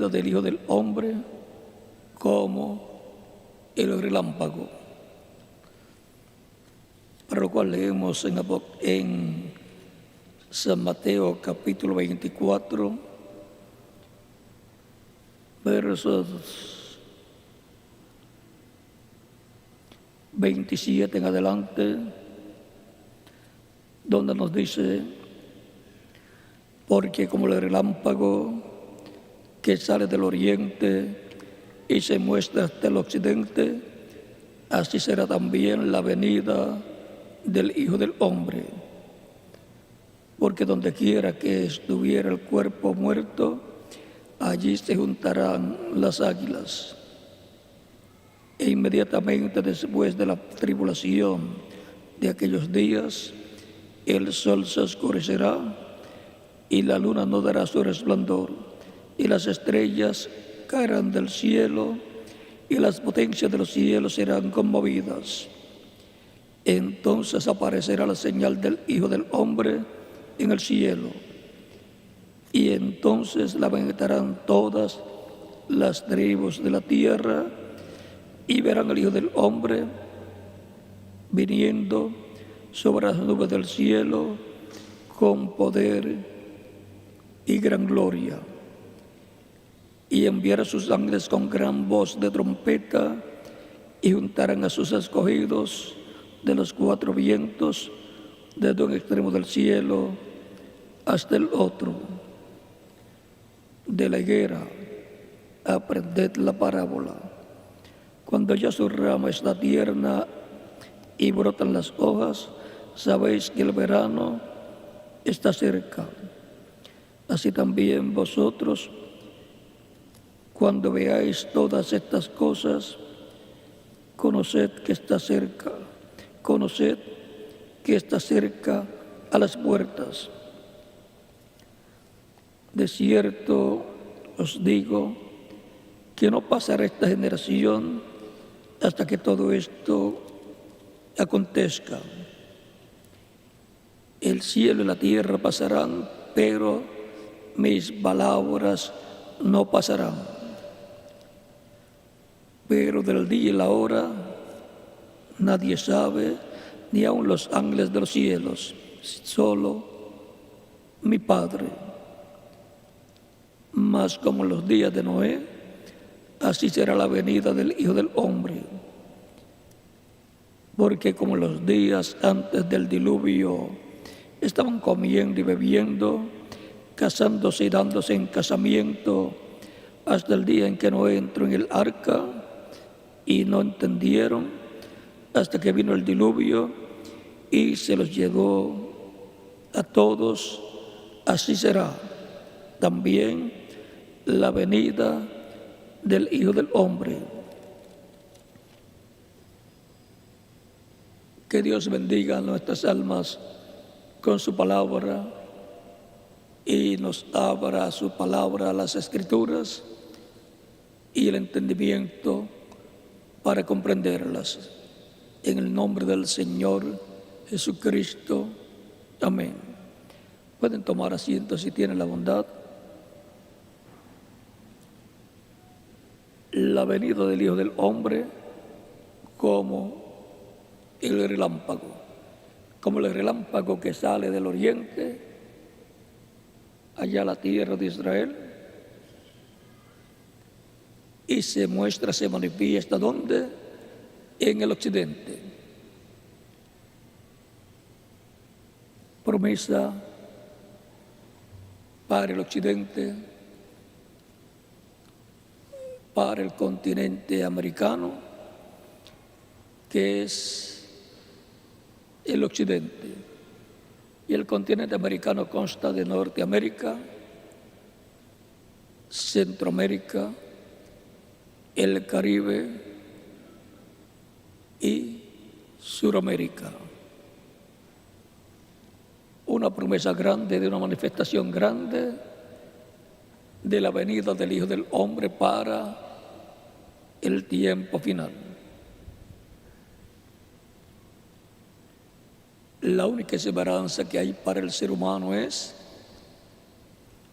venida del Hijo del Hombre como el relámpago. Para lo cual leemos en San Mateo capítulo 24, versos 27 en adelante, donde nos dice: porque como el relámpago que sale del oriente y se muestra hasta el occidente, así será también la venida del Hijo del Hombre. Porque donde quiera que estuviera el cuerpo muerto, allí se juntarán las águilas. E inmediatamente después de la tribulación de aquellos días, el sol se oscurecerá y la luna no dará su resplandor, y las estrellas caerán del cielo, y las potencias de los cielos serán conmovidas. Entonces aparecerá la señal del Hijo del Hombre en el cielo, y entonces la lamentarán todas las tribus de la tierra, y verán al Hijo del Hombre viniendo sobre las nubes del cielo con poder y gran gloria, y enviará a sus ángeles con gran voz de trompeta, y juntarán a sus escogidos de los cuatro vientos, desde un extremo del cielo hasta el otro. De la higuera aprended la parábola. Cuando ya su rama está tierna y brotan las hojas, sabéis que el verano está cerca. Así también vosotros, cuando veáis todas estas cosas, conoced que está cerca a las puertas. De cierto os digo que no pasará esta generación hasta que todo esto acontezca. El cielo y la tierra pasarán, pero mis palabras no pasarán. Pero del día y la hora nadie sabe, ni aun los ángeles de los cielos, solo mi Padre. Mas como en los días de Noé, así será la venida del Hijo del Hombre. Porque como en los días antes del diluvio estaban comiendo y bebiendo, casándose y dándose en casamiento, hasta el día en que Noé entró en el arca, y no entendieron hasta que vino el diluvio y se los llevó a todos, así será también la venida del Hijo del Hombre. Que Dios bendiga nuestras almas con su palabra y nos abra su palabra, las Escrituras y el entendimiento para comprenderlas. En el nombre del Señor Jesucristo. Amén. Pueden tomar asiento si tienen la bondad. La venida del Hijo del Hombre como el relámpago. Como el relámpago que sale del oriente, allá a la tierra de Israel, y se manifiesta, ¿dónde? En el occidente. Promesa para el occidente, para el continente americano, que es el occidente. Y el continente americano consta de Norteamérica, Centroamérica, el Caribe y Suramérica. Una promesa grande de una manifestación grande de la venida del Hijo del Hombre para el tiempo final. La única esperanza que hay para el ser humano es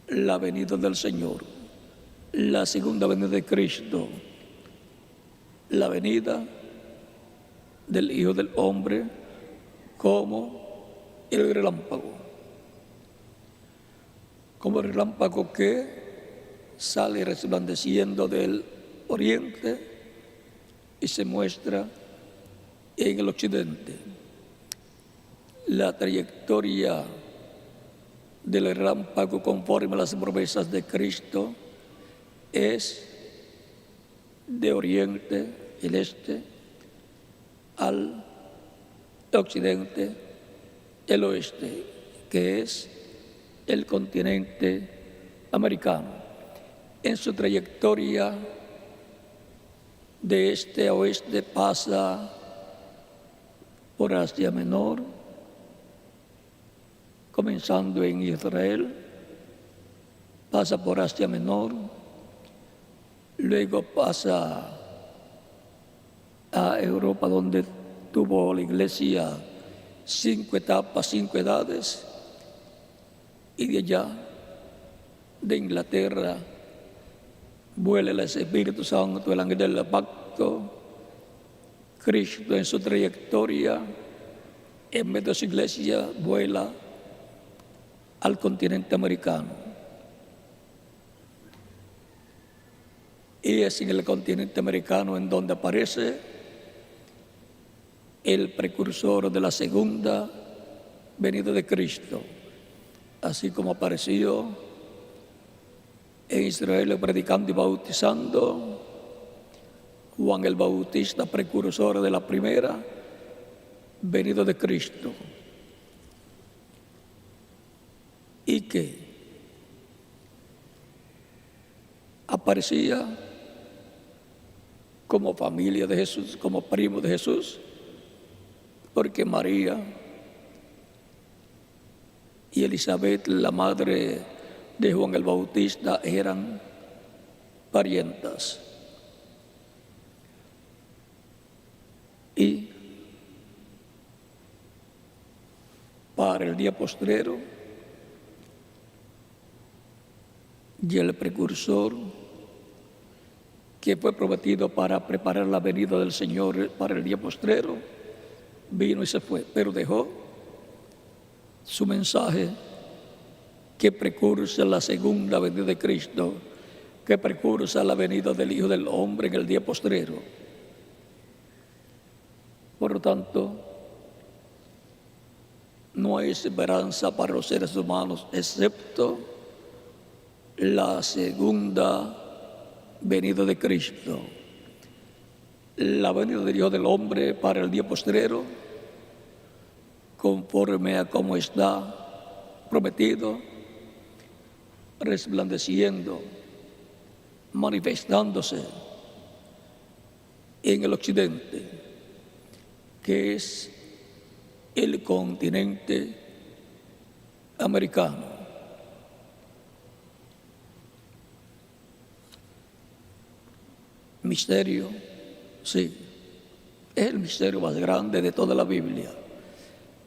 la venida del Señor, la segunda venida de Cristo, la venida del Hijo del Hombre como el relámpago que sale resplandeciendo del oriente y se muestra en el occidente. La trayectoria del relámpago conforme a las promesas de Cristo es de oriente, el este, al occidente, el oeste, que es el continente americano. En su trayectoria de este a oeste pasa por Asia Menor, comenzando en Israel, pasa por Asia Menor, luego pasa a Europa, donde tuvo la iglesia 5 etapas, 5 edades, y de allá, de Inglaterra, vuela el Espíritu Santo, el ángel del pacto. Cristo en su trayectoria, en medio de su iglesia, vuela al continente americano. Y es en el continente americano en donde aparece el precursor de la segunda venida de Cristo, así como apareció en Israel predicando y bautizando, Juan el Bautista, precursor de la primera venida de Cristo, y que aparecía como familia de Jesús, como primo de Jesús, porque María y Elizabeth, la madre de Juan el Bautista, eran parientas. Y para el día postrero, y el precursor que fue prometido para preparar la venida del Señor para el día postrero, vino y se fue, pero dejó su mensaje que precursa la segunda venida de Cristo, que precursa la venida del Hijo del Hombre en el día postrero. Por lo tanto, no hay esperanza para los seres humanos excepto la segunda venida de Cristo. La venida del Hijo del Hombre para el día postrero, conforme a como está prometido, resplandeciendo, manifestándose en el occidente, que es el continente americano. Misterio, sí, es el misterio más grande de toda la Biblia.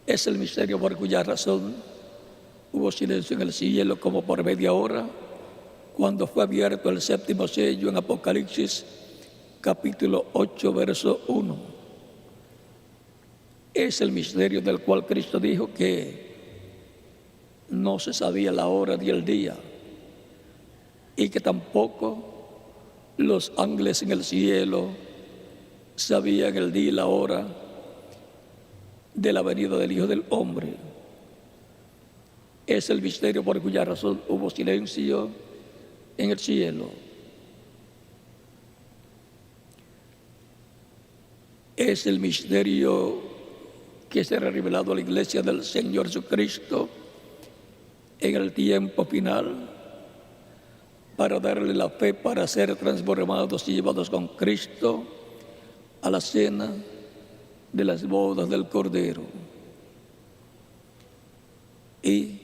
Es el misterio por cuya razón hubo silencio en el cielo como por media hora, cuando fue abierto el séptimo sello en Apocalipsis, capítulo 8, verso 1. Es el misterio del cual Cristo dijo que no se sabía la hora ni el día, y que tampoco los ángeles en el cielo sabían el día y la hora de la venida del Hijo del Hombre. Es el misterio por cuya razón hubo silencio en el cielo. Es el misterio que será revelado a la iglesia del Señor Jesucristo en el tiempo final, para darle la fe para ser transformados y llevados con Cristo a la cena de las bodas del Cordero. Y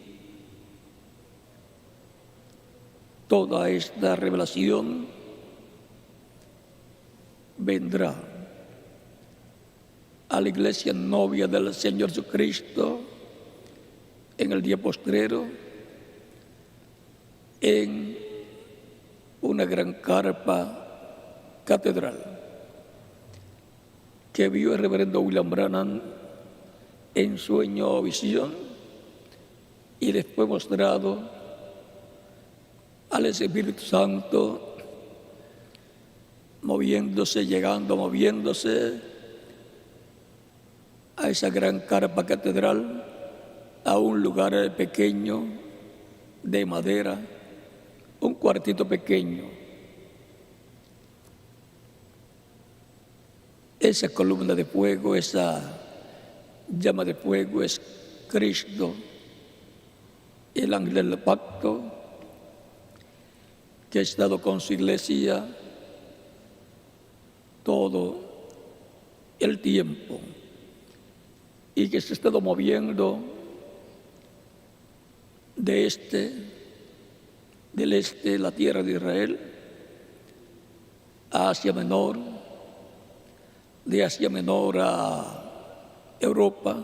toda esta revelación vendrá a la iglesia novia del Señor Jesucristo en el día postrero, en una gran carpa catedral que vio el reverendo William Branham en sueño o visión y les fue mostrado al Espíritu Santo moviéndose, moviéndose a esa gran carpa catedral, a un lugar pequeño de madera, un cuartito pequeño. Esa columna de fuego, esa llama de fuego es Cristo, el ángel del pacto, que ha estado con su iglesia todo el tiempo y que se ha estado moviendo del este, la tierra de Israel, a Asia Menor, de Asia Menor a Europa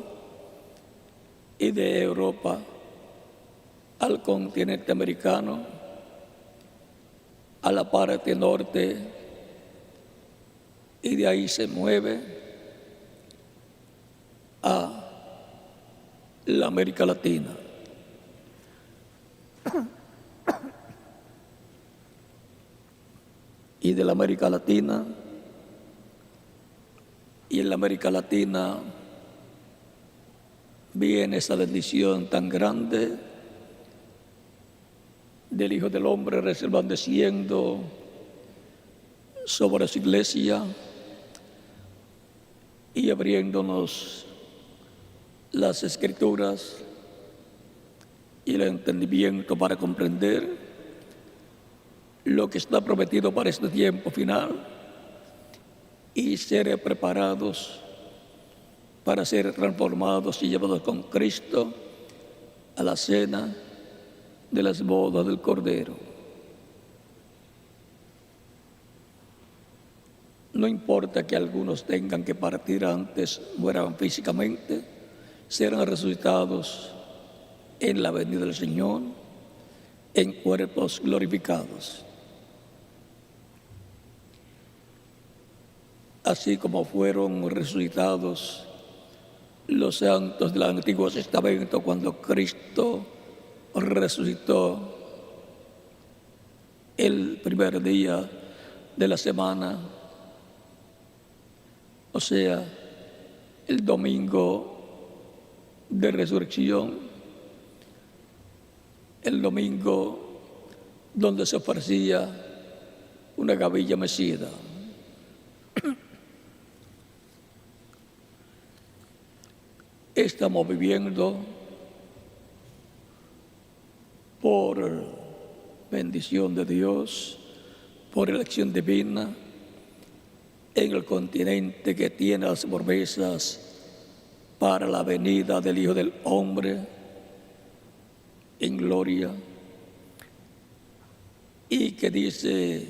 y de Europa al continente americano, a la parte norte, y de ahí se mueve a la América Latina. Y de la América Latina, y en la América Latina viene esa bendición tan grande del Hijo del Hombre resplandeciendo sobre su iglesia y abriéndonos las Escrituras y el entendimiento para comprender lo que está prometido para este tiempo final y ser preparados para ser transformados y llevados con Cristo a la cena de las bodas del Cordero. No importa que algunos tengan que partir antes, mueran físicamente, serán resucitados en la venida del Señor en cuerpos glorificados. Así como fueron resucitados los santos del Antiguo Testamento cuando Cristo resucitó el primer día de la semana, o sea, el domingo de resurrección, el domingo donde se ofrecía una gavilla mecida. Estamos viviendo por bendición de Dios, por elección divina, en el continente que tiene las promesas para la venida del Hijo del Hombre en gloria, y que dice,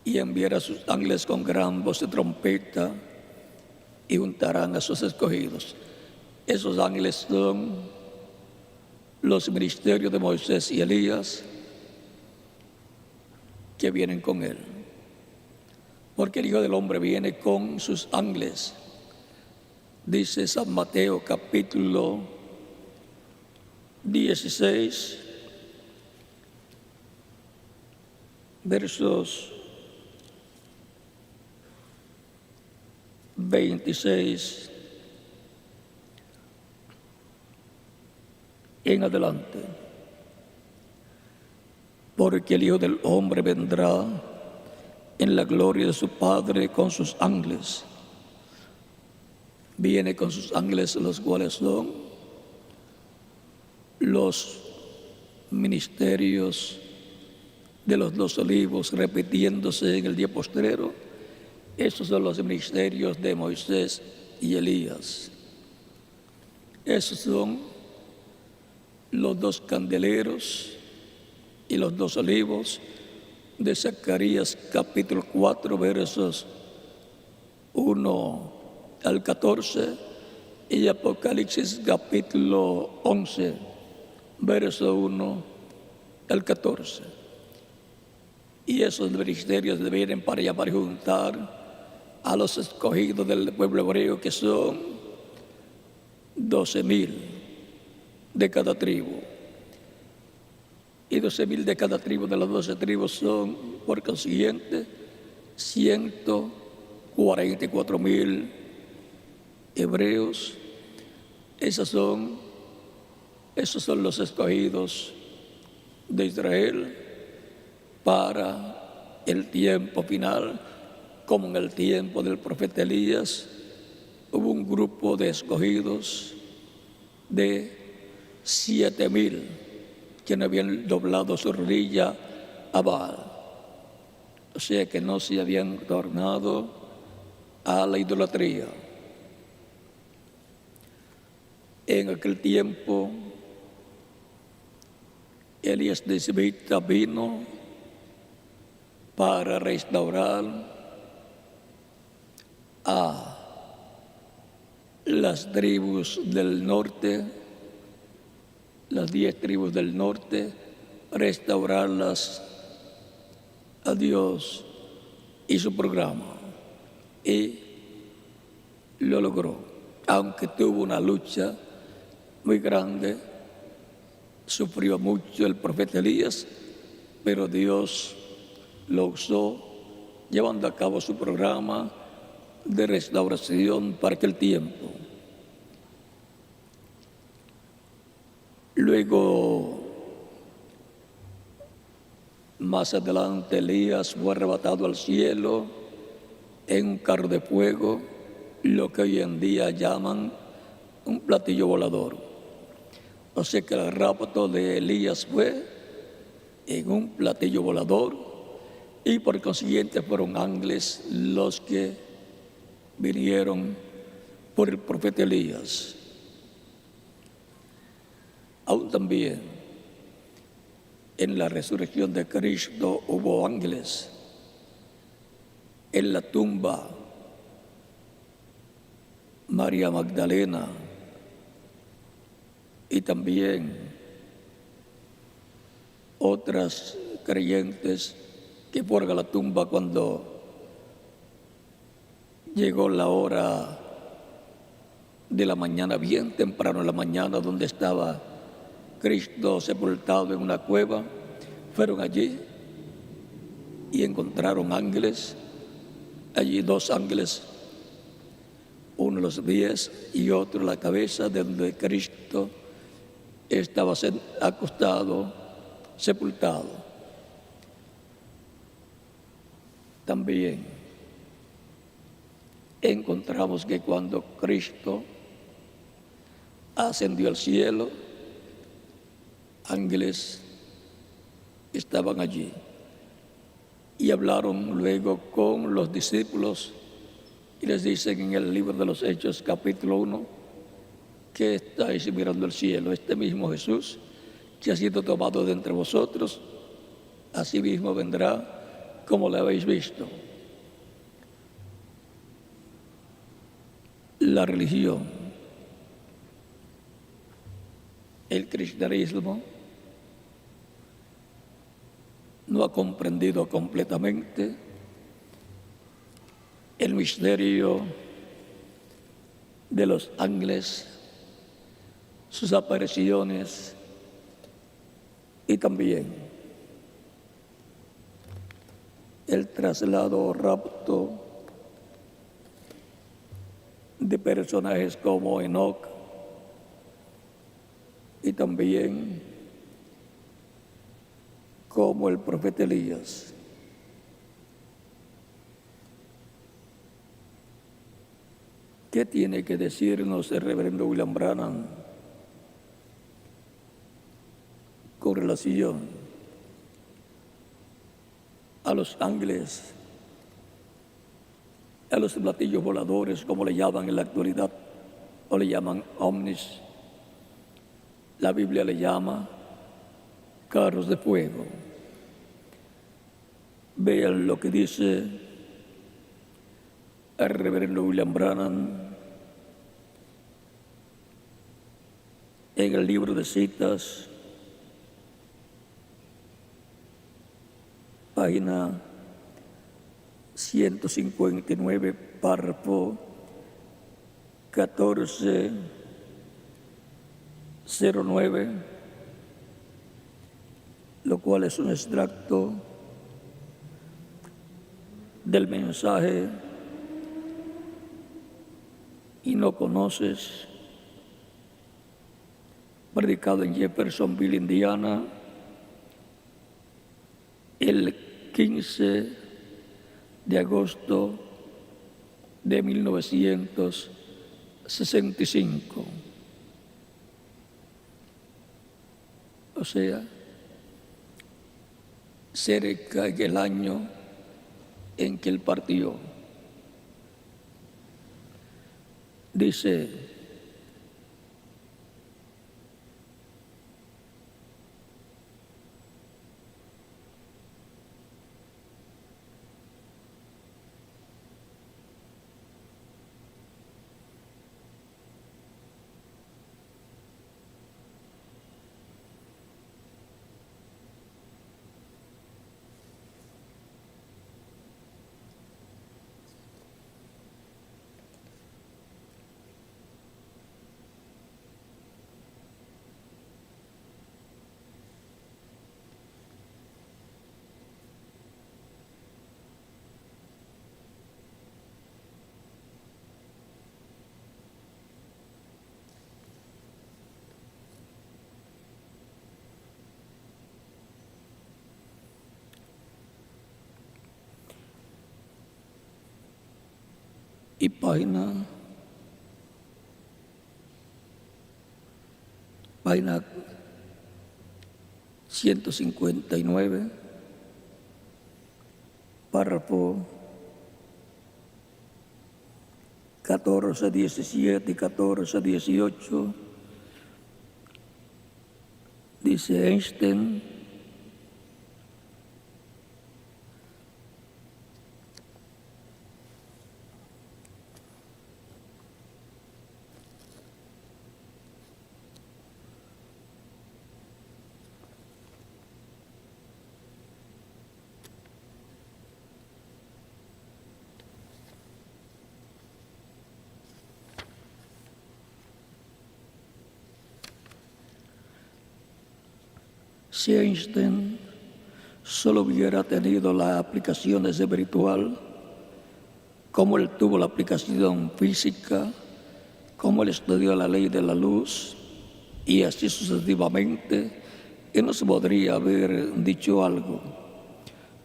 y enviará a sus ángeles con gran voz de trompeta y juntarán a sus escogidos. Esos ángeles son los ministerios de Moisés y Elías que vienen con él. Porque el Hijo del Hombre viene con sus ángeles. Dice San Mateo capítulo 16, versos 26 en adelante. Porque el Hijo del Hombre vendrá en la gloria de su Padre con sus ángeles. Viene con sus ángeles, los cuales son los ministerios de los dos olivos, repitiéndose en el día postrero. Esos son los ministerios de Moisés y Elías. Esos son los dos candeleros y los dos olivos de Zacarías capítulo 4, versos 1 al 14, y Apocalipsis capítulo 11, verso 1 al 14. Y esos ministerios deben para juntar a los escogidos del pueblo hebreo, que son 12,000 de cada tribu. Y 12,000 de cada tribu, de las 12 tribus, son, por consiguiente, 144,000 hebreos. Esos son los escogidos de Israel para el tiempo final. Como en el tiempo del profeta Elías, hubo un grupo de escogidos de 7,000 que no habían doblado su rodilla a Baal, o sea que no se habían tornado a la idolatría. En aquel tiempo, Elías de Sibita vino para restaurar a las tribus del norte, las 10 tribus del norte, restaurarlas a Dios y su programa. Y lo logró, aunque tuvo una lucha muy grande, sufrió mucho el profeta Elías, pero Dios lo usó llevando a cabo su programa de restauración para aquel tiempo. Luego, más adelante, Elías fue arrebatado al cielo en un carro de fuego, lo que hoy en día llaman un platillo volador. O sea que el rapto de Elías fue en un platillo volador, y por consiguiente fueron ángeles los que vinieron por el profeta Elías. Aún también en la resurrección de Cristo hubo ángeles. En la tumba, María Magdalena y también otras creyentes que fueron a la tumba cuando llegó la hora de la mañana, bien temprano en la mañana, donde estaba Cristo sepultado en una cueva. Fueron allí y encontraron ángeles. Allí 2 ángeles, uno los pies y otro la cabeza, de donde Cristo estaba acostado, sepultado. También encontramos que cuando Cristo ascendió al cielo, ángeles estaban allí y hablaron luego con los discípulos, y les dicen en el libro de los Hechos, capítulo 1, que estáis mirando al cielo. Este mismo Jesús, que ha sido tomado de entre vosotros, así mismo vendrá como lo habéis visto. La religión, el cristianismo, no ha comprendido completamente el misterio de los ángeles, sus apariciones y también el traslado o rapto de personajes como Enoc y también como el profeta Elías. ¿Qué tiene que decirnos el reverendo William Branham con relación a los ángeles, a los platillos voladores, como le llaman en la actualidad, o le llaman ovnis? La Biblia le llama carros de fuego. Vean lo que dice el reverendo William Branham en el libro de citas página 159, párrafo 1409, lo cual es un extracto del mensaje: y no conoces, predicado en Jeffersonville, Indiana, el 15 de agosto de 1965. O sea, cerca del año en que él partió. Dice: y página 159, párrafo 1417 y 1418, dice Einstein: si Einstein solo hubiera tenido la aplicación espiritual, como él tuvo la aplicación física, como él estudió la ley de la luz, y así sucesivamente, él nos podría haber dicho algo.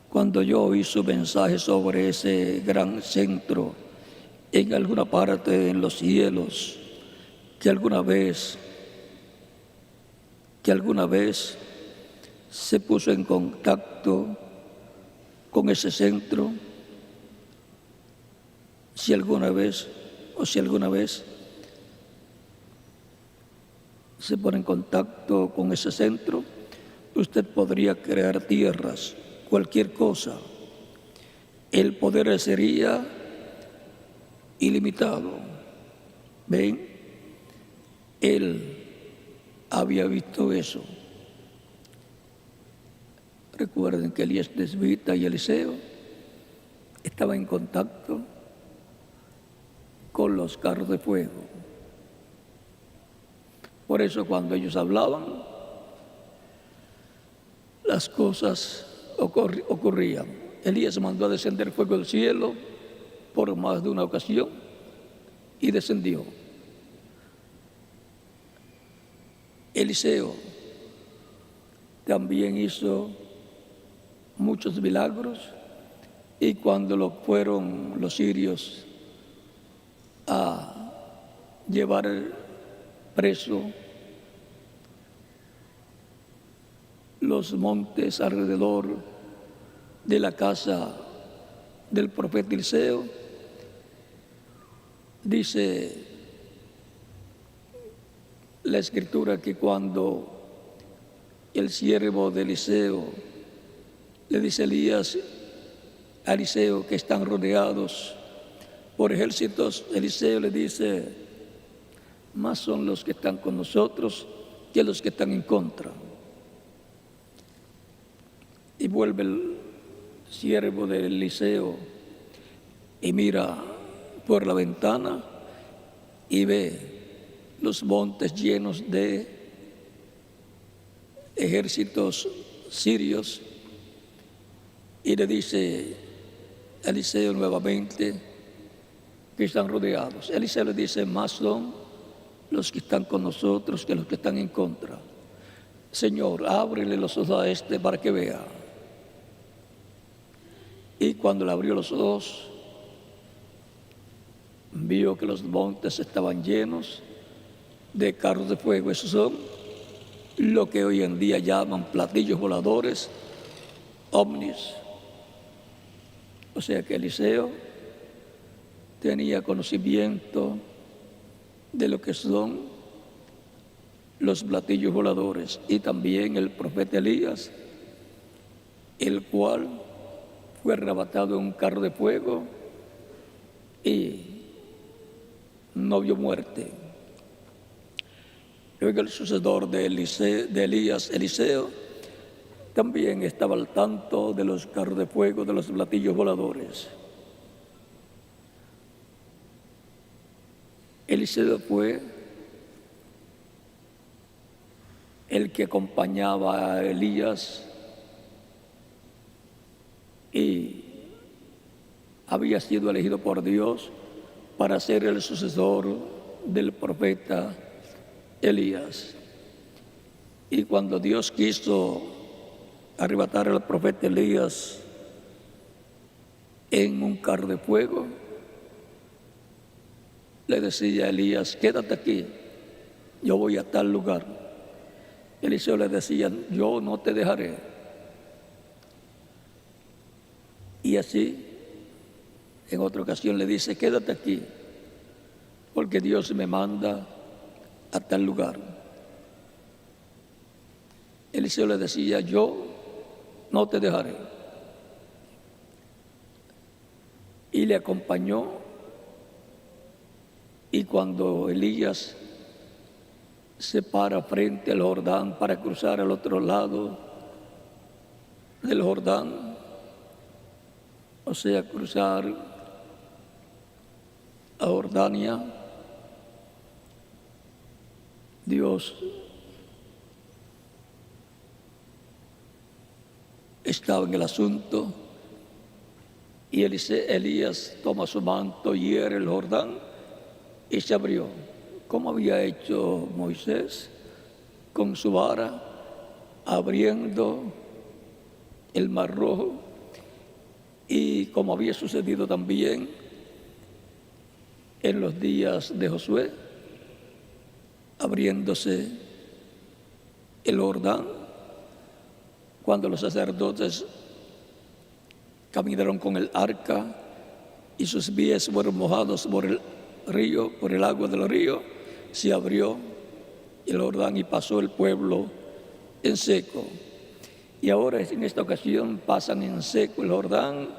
Cuando yo oí su mensaje sobre ese gran centro en alguna parte en los cielos, que alguna vez se puso en contacto con ese centro, si alguna vez se pone en contacto con ese centro, usted podría crear tierras, cualquier cosa. El poder sería ilimitado. ¿Ven? Él había visto eso. Recuerden que Elías Tesbita y Eliseo estaban en contacto con los carros de fuego. Por eso cuando ellos hablaban, las cosas ocurrían. Elías mandó a descender fuego del cielo por más de una ocasión y descendió. Eliseo también hizo muchos milagros, y cuando lo fueron los sirios a llevar preso los montes alrededor de la casa del profeta Eliseo, dice la escritura que cuando el siervo de Eliseo le dice a Eliseo que están rodeados por ejércitos, Eliseo le dice: más son los que están con nosotros que los que están en contra. Y vuelve siervo de Eliseo, y mira por la ventana y ve los montes llenos de ejércitos sirios, y le dice a Eliseo nuevamente que están rodeados. Eliseo le dice: más son los que están con nosotros que los que están en contra. Señor, ábrele los ojos a este para que vea. Y cuando le abrió los ojos, vio que los montes estaban llenos de carros de fuego. Esos son lo que hoy en día llaman platillos voladores, ovnis. O sea que Eliseo tenía conocimiento de lo que son los platillos voladores. Y también el profeta Elías, el cual fue arrebatado en un carro de fuego y no vio muerte. Luego el sucesor de Elías, Eliseo, también estaba al tanto de los carros de fuego, de los platillos voladores. Eliseo fue el que acompañaba a Elías y había sido elegido por Dios para ser el sucesor del profeta Elías. Y cuando Dios quiso arrebatar al profeta Elías en un carro de fuego, le decía a Elías: quédate aquí, yo voy a tal lugar. Eliseo le decía: yo no te dejaré. Y así, en otra ocasión le dice: quédate aquí, porque Dios me manda a tal lugar. Eliseo le decía: yo no te dejaré. Y le acompañó, y cuando Elías se para frente al Jordán para cruzar al otro lado del Jordán, o sea, cruzar a Jordania, Dios estaba en el asunto, y Elías toma su manto, hiere el Jordán y se abrió, como había hecho Moisés con su vara, abriendo el Mar Rojo, y como había sucedido también en los días de Josué, abriéndose el Jordán, cuando los sacerdotes caminaron con el arca y sus pies fueron mojados por el río, por el agua del río, se abrió el Jordán y pasó el pueblo en seco. Y ahora en esta ocasión pasan en seco el Jordán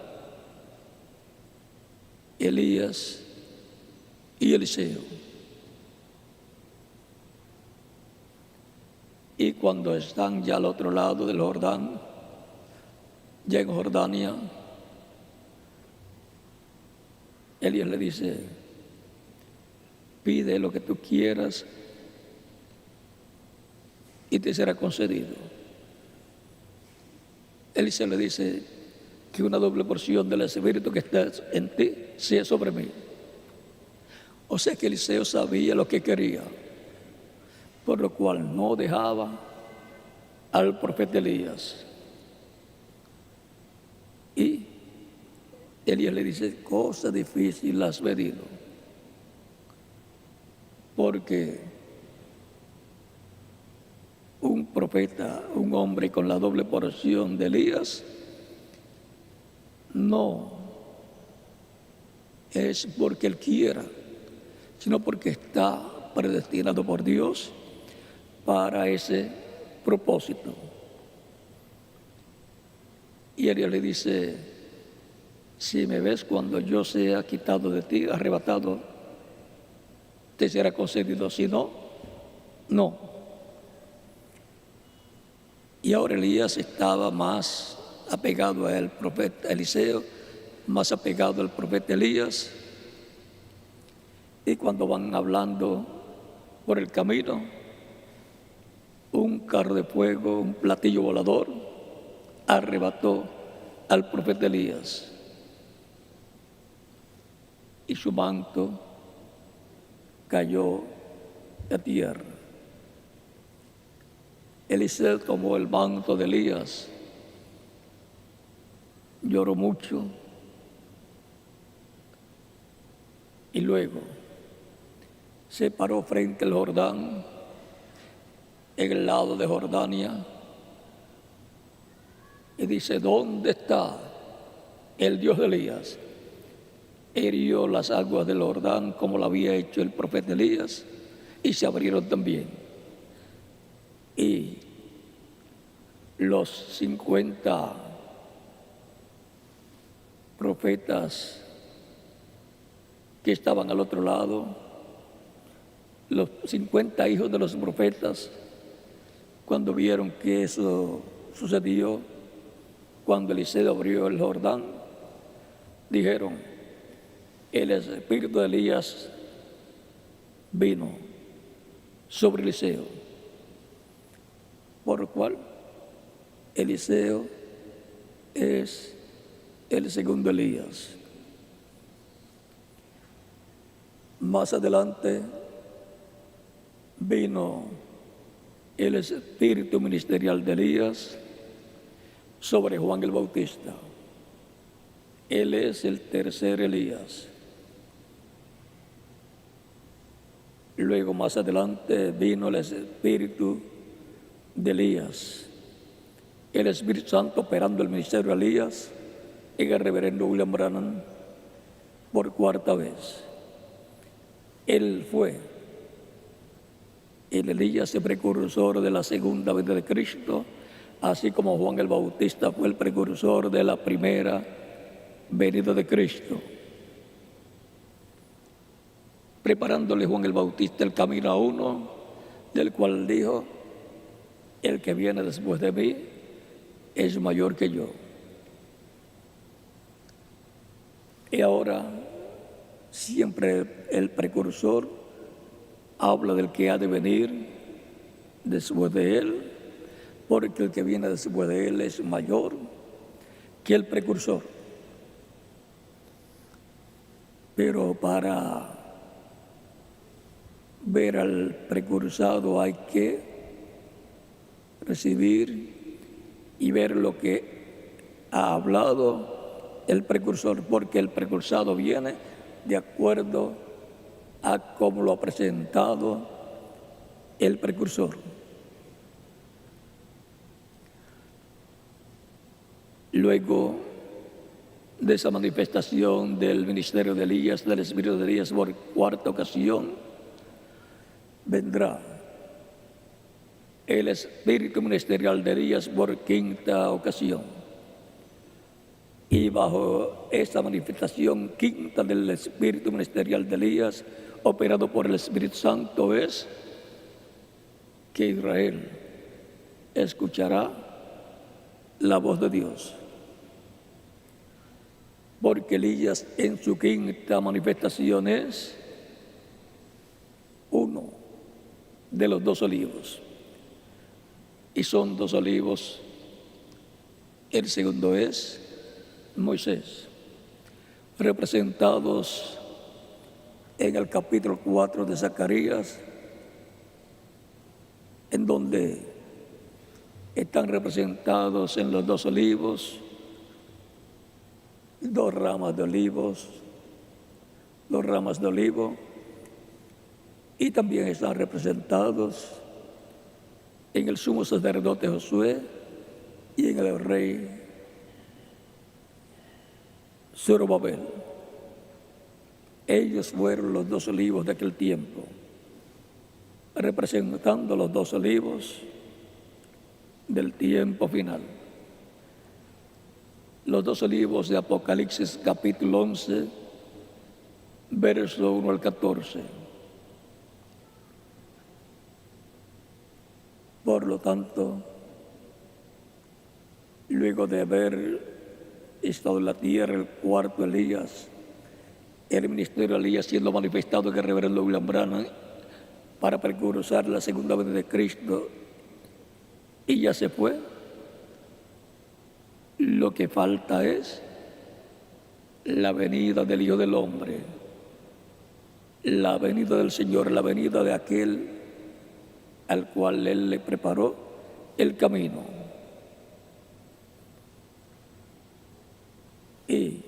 Elías y Eliseo. Y cuando están ya al otro lado del Jordán, ya en Jordania, Elías le dice: pide lo que tú quieras y te será concedido. Eliseo le dice: que una doble porción del Espíritu que está en ti sea sobre mí. O sea que Eliseo sabía lo que quería, por lo cual no dejaba al profeta Elías. Y Elías le dice: cosa difícil has pedido, porque un profeta, un hombre con la doble porción de Elías, no es porque él quiera, sino porque está predestinado por Dios para ese propósito. Y Elías le dice: si me ves cuando yo sea quitado de ti, arrebatado, te será concedido; si no, no. Y ahora Elías estaba más apegado al profeta Eliseo, más apegado al profeta Elías. Y cuando van hablando por el camino, un carro de fuego, un platillo volador, arrebató al profeta Elías. Y su manto cayó a tierra. Eliseo tomó el manto de Elías, lloró mucho y luego se paró frente al Jordán, en el lado de Jordania, y dice: ¿dónde está el Dios de Elías? Hirió las aguas del Jordán como lo había hecho el profeta Elías, y se abrieron también. Y los 50 profetas que estaban al otro lado, los 50 hijos de los profetas, cuando vieron que eso sucedió, cuando Eliseo abrió el Jordán, dijeron: el espíritu de Elías vino sobre Eliseo, por lo cual Eliseo es el segundo Elías. Más adelante vino el espíritu ministerial de Elías sobre Juan el Bautista. Él es el tercer Elías. Luego, más adelante, vino el espíritu de Elías, el Espíritu Santo operando el ministerio de Elías en el reverendo William Branham por cuarta vez. Él fue el Elías, el precursor de la segunda venida de Cristo, así como Juan el Bautista fue el precursor de la primera venida de Cristo, preparándole Juan el Bautista el camino a uno, del cual dijo: el que viene después de mí es mayor que yo. Y ahora siempre el precursor habla del que ha de venir después de él, porque el que viene después de él es mayor que el precursor. Pero para ver al precursado hay que recibir y ver lo que ha hablado el precursor, porque el precursado viene de acuerdo a cómo lo ha presentado el precursor. Luego de esa manifestación del ministerio de Elías, del espíritu de Elías por cuarta ocasión, vendrá el espíritu ministerial de Elías por quinta ocasión. Y bajo esta manifestación quinta del espíritu ministerial de Elías, operado por el Espíritu Santo, es que Israel escuchará la voz de Dios. Porque Elías en su quinta manifestación es uno de los 2 olivos. Y son 2 olivos. El segundo es Moisés, representados en el capítulo 4 de Zacarías, en donde están representados en los 2 olivos, 2 ramas de olivos, 2 ramas de olivo, y también están representados en el sumo sacerdote Josué y en el rey Zorobabel. Ellos fueron los 2 olivos de aquel tiempo, representando los 2 olivos del tiempo final. Los 2 olivos de Apocalipsis capítulo 11, verso 1 al 14. Por lo tanto, luego de haber estado en la tierra el cuarto Elías, el ministerio de Elías siendo manifestado en el reverendo William Branham para precursar la segunda venida de Cristo, y ya se fue. Lo que falta es la venida del Hijo del Hombre, la venida del Señor, la venida de aquel al cual Él le preparó el camino. Y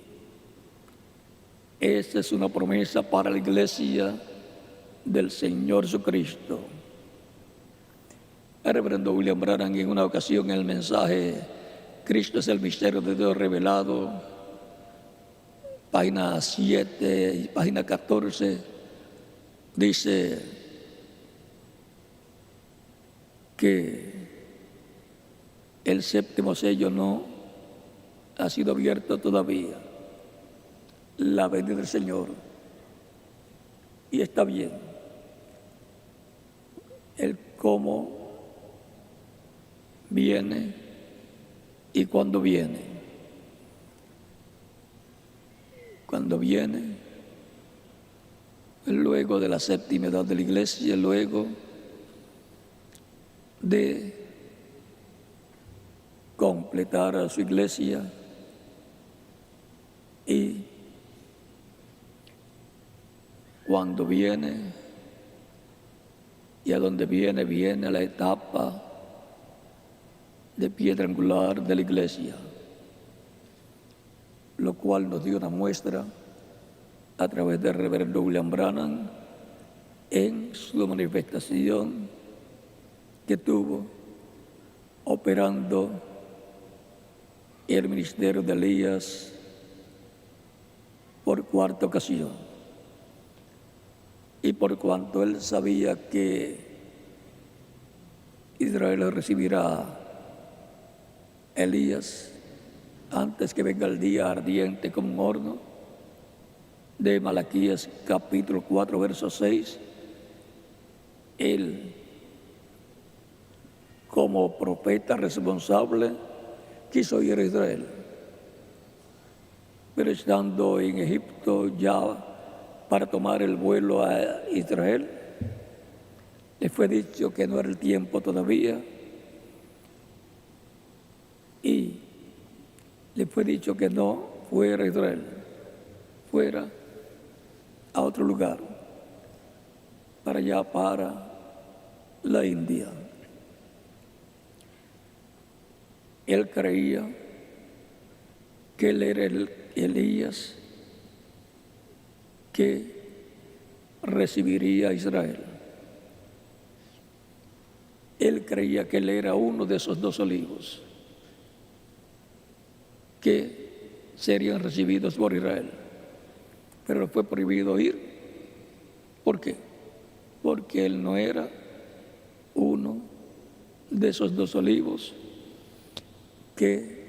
esta es una promesa para la iglesia del Señor Jesucristo. El reverendo William Branham, en una ocasión, en el mensaje Cristo es el misterio de Dios revelado, página 7 y página 14, dice que el séptimo sello no ha sido abierto todavía, la venida del Señor. Y está bien, el cómo viene y cuándo viene. Cuando viene, luego de la séptima edad de la iglesia, luego de completar a su iglesia, y cuando viene y a donde viene, viene a la etapa de piedra angular de la iglesia, lo cual nos dio una muestra a través del reverendo William Branham en su manifestación que tuvo operando el ministerio de Elías por cuarta ocasión. Y por cuanto él sabía que Israel recibirá Elías antes que venga el día ardiente como un horno, de Malaquías capítulo 4, verso 6, él, como profeta responsable, quiso ir a Israel. Pero estando en Egipto ya para tomar el vuelo a Israel, le fue dicho que no era el tiempo todavía, y le fue dicho que no fuera a Israel, fuera a otro lugar, para allá, para la India. Él creía que él era el Elías que recibiría a Israel. Él creía que él era uno de esos dos olivos que serían recibidos por Israel, pero le fue prohibido ir. ¿Por qué? Porque él no era uno de esos dos olivos que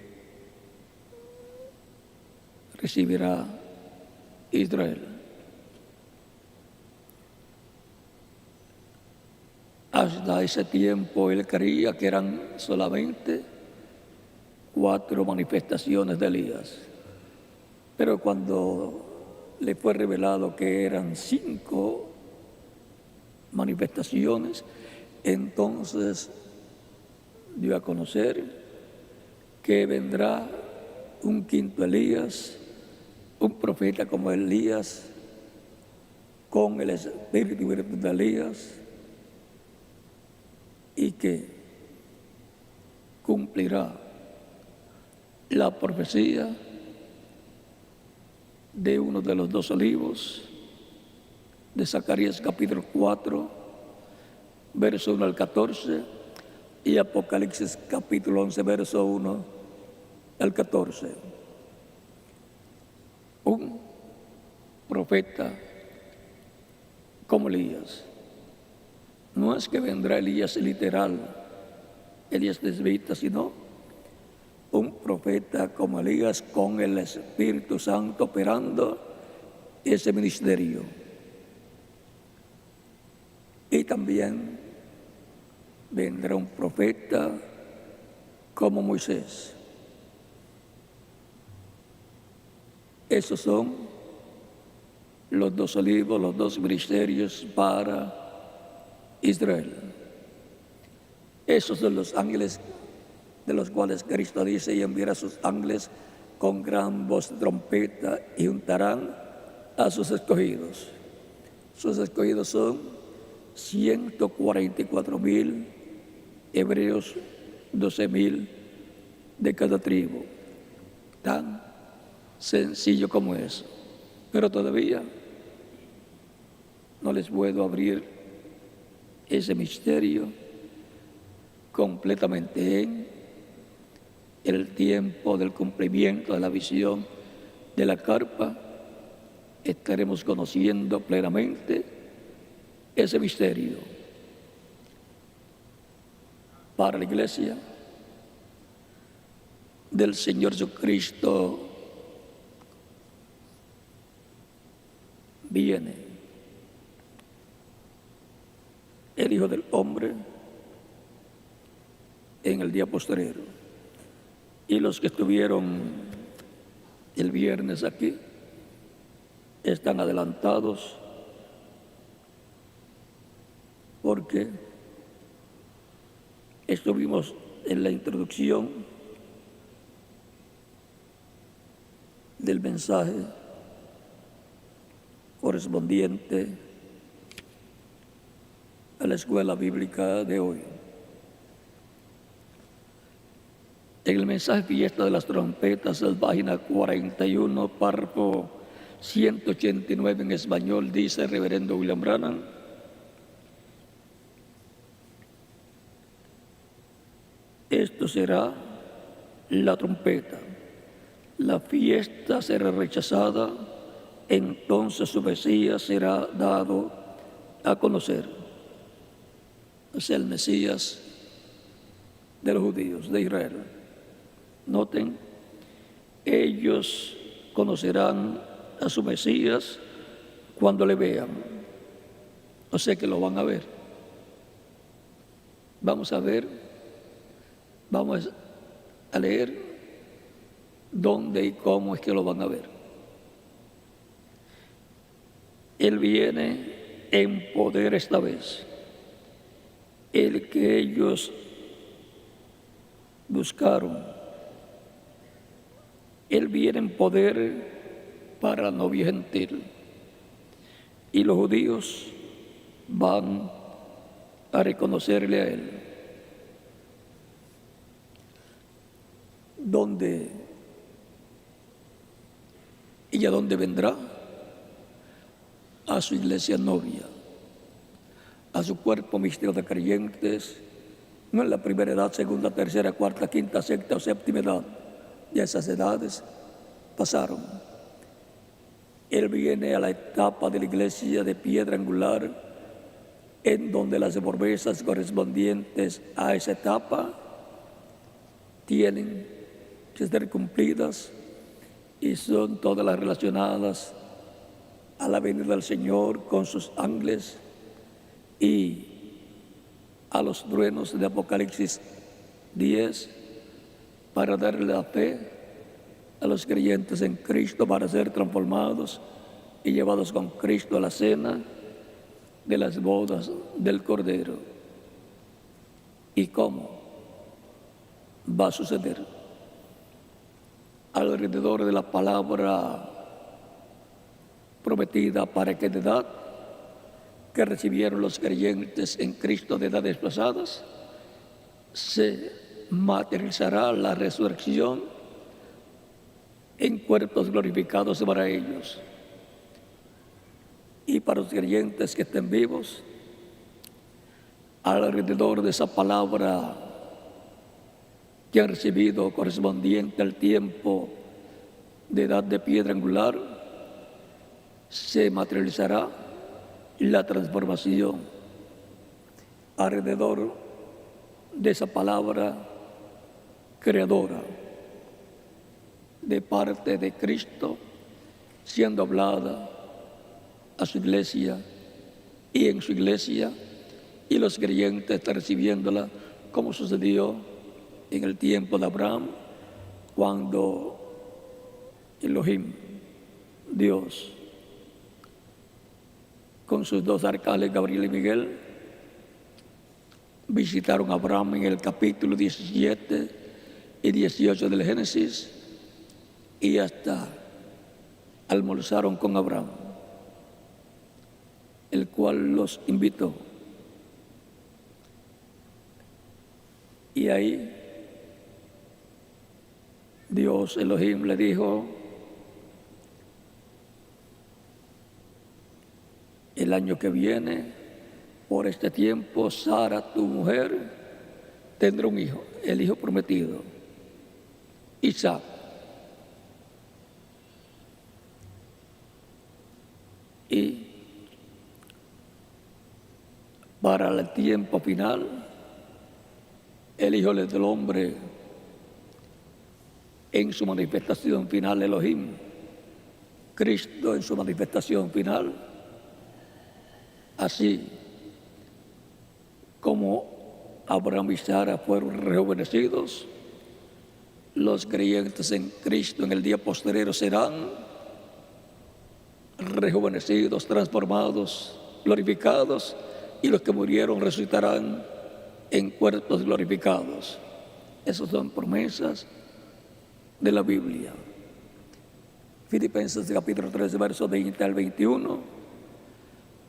recibirá Israel. Hasta ese tiempo él creía que eran solamente 4 manifestaciones de Elías, pero cuando le fue revelado que eran 5 manifestaciones, entonces dio a conocer que vendrá un quinto Elías, un profeta como Elías, con el espíritu de Elías, y que cumplirá la profecía de uno de los dos olivos de Zacarías capítulo 4, verso 1 al 14, y Apocalipsis capítulo 11, verso 1 al 14. Un profeta como Elías. No es que vendrá Elías literal, Elías desvita, sino un profeta como Elías con el Espíritu Santo operando ese ministerio. Y también vendrá un profeta como Moisés, Esos son los dos olivos, los dos ministerios para Israel. Esos son los ángeles de los cuales Cristo dice: y enviará a sus ángeles con gran voz de trompeta y juntarán a sus escogidos. Sus escogidos son 144,000 hebreos, 12,000 de cada tribu. Tan sencillo como eso. Pero todavía no les puedo abrir ese misterio completamente en el tiempo del cumplimiento de la visión de la carpa. Estaremos conociendo plenamente ese misterio. Para la iglesia del Señor Jesucristo viene el Hijo del Hombre en el día postrero. Y los que estuvieron el viernes aquí están adelantados, porque estuvimos en la introducción del mensaje correspondiente a la escuela bíblica de hoy. En el mensaje Fiesta de las Trompetas, en la página 41, párrafo 189 en español, dice el reverendo William Branham: esto será la trompeta. La fiesta será rechazada, entonces su Mesías será dado a conocer. Es el Mesías de los judíos, de Israel. Noten, ellos conocerán a su Mesías cuando le vean. O sea que lo van a ver. Vamos a ver, vamos a leer dónde y cómo es que lo van a ver. Él viene en poder esta vez. El que ellos buscaron. Él viene en poder para la novia gentil. Y los judíos van a reconocerle a Él. ¿Dónde? ¿Y a dónde vendrá? A su iglesia novia, a su cuerpo místico de creyentes, no en la primera edad, segunda, tercera, cuarta, quinta, sexta o séptima edad. Ya esas edades pasaron. Él viene a la etapa de la iglesia de piedra angular, en donde las promesas correspondientes a esa etapa tienen que ser cumplidas, y son todas las relacionadas a la venida del Señor con sus ángeles y a los truenos de Apocalipsis 10, para darle la fe a los creyentes en Cristo para ser transformados y llevados con Cristo a la cena de las bodas del Cordero. ¿Y cómo va a suceder? Alrededor de la palabra prometida para qué edad que recibieron los creyentes en Cristo de edades pasadas, se materializará la resurrección en cuerpos glorificados para ellos. Y para los creyentes que estén vivos, alrededor de esa palabra que han recibido correspondiente al tiempo de edad de piedra angular, se materializará la transformación. Alrededor de esa palabra creadora de parte de Cristo, siendo hablada a su iglesia y en su iglesia, y los creyentes están recibiéndola, como sucedió en el tiempo de Abraham, cuando Elohim, Dios, con sus dos arcángeles Gabriel y Miguel, visitaron a Abraham en el capítulo 17 y 18 del Génesis y hasta almorzaron con Abraham, el cual los invitó. Y ahí Dios Elohim le dijo: el año que viene, por este tiempo, Sara, tu mujer, tendrá un hijo, el hijo prometido, Isaac. Y para el tiempo final, el Hijo del Hombre, en su manifestación final, Elohim, Cristo en su manifestación final, así como Abraham y Sara fueron rejuvenecidos, los creyentes en Cristo en el día postrero serán rejuvenecidos, transformados, glorificados, y los que murieron resucitarán en cuerpos glorificados. Esas son promesas de la Biblia. Filipenses capítulo 3, versos 20 al 21,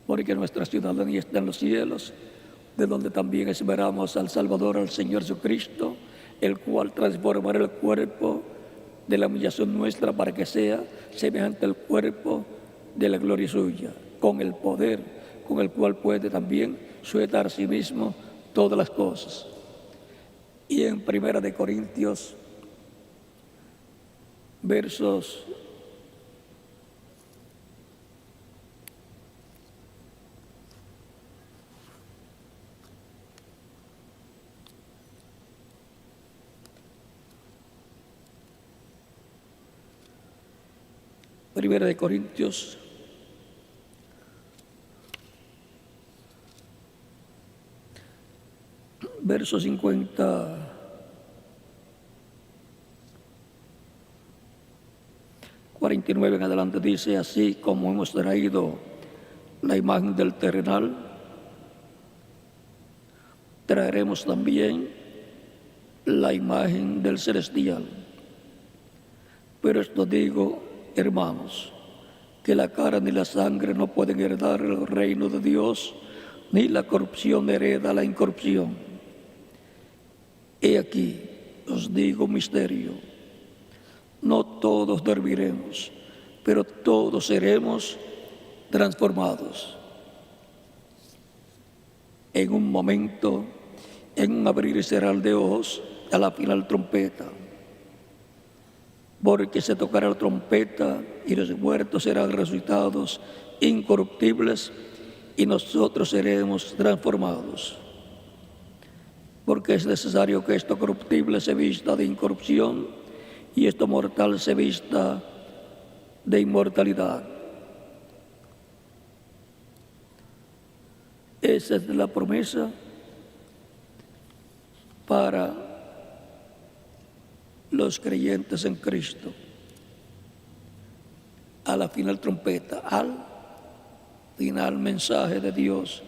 porque nuestra ciudadanía está en los cielos, de donde también esperamos al Salvador, al Señor Jesucristo, el cual transformará el cuerpo de la humillación nuestra para que sea semejante al cuerpo de la gloria suya, con el poder con el cual puede también sujetar a sí mismo todas las cosas. Y en 1 de Corintios, versos 1 de Corintios, verso 50, 49 en adelante dice: así como hemos traído la imagen del terrenal, traeremos también la imagen del celestial. Pero esto digo, hermanos, que la carne ni la sangre no pueden heredar el reino de Dios, ni la corrupción hereda la incorrupción. He aquí, os digo un misterio: no todos dormiremos, pero todos seremos transformados. En un momento, en un abrir y cerrar de ojos, a la final trompeta. Porque se tocará la trompeta y los muertos serán resucitados incorruptibles y nosotros seremos transformados. Porque es necesario que esto corruptible se vista de incorrupción y esto mortal se vista de inmortalidad. Esa es la promesa para los creyentes en Cristo. A la final trompeta, al final mensaje de Dios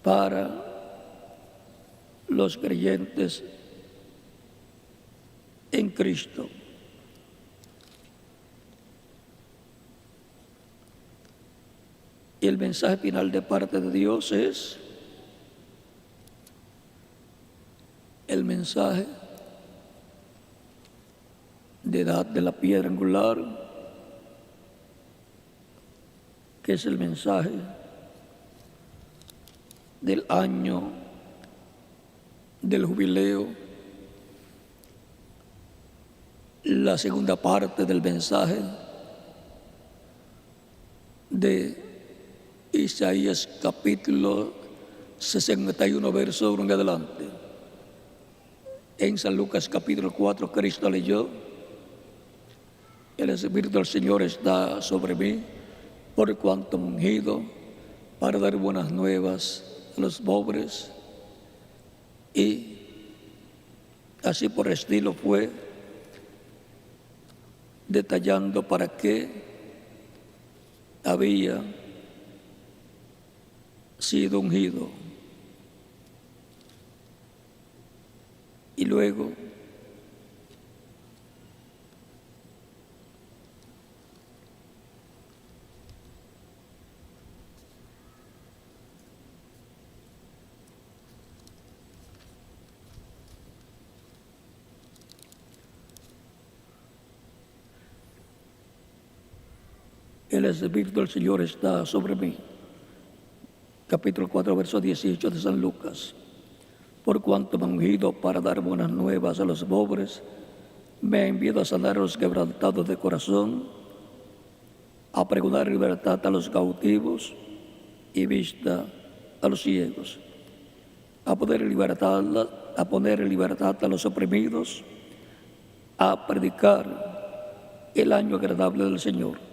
para los creyentes en Cristo. Y el mensaje final de parte de Dios es el mensaje de edad de la piedra angular, que es el mensaje del año del jubileo, la segunda parte del mensaje de Isaías capítulo 61, verso 1 en adelante. En San Lucas capítulo 4, Cristo leyó: el Espíritu del Señor está sobre mí, por cuanto me ha ungido para dar buenas nuevas a los pobres. Y así por estilo fue detallando para qué había sido ungido. Y luego el Espíritu del Señor está sobre mí. Capítulo 4, verso 18 de San Lucas. Por cuanto me ha ungido para dar buenas nuevas a los pobres, me ha enviado a sanar a los quebrantados de corazón, a pregonar libertad a los cautivos y vista a los ciegos, a poner en libertad a los oprimidos, a predicar el año agradable del Señor.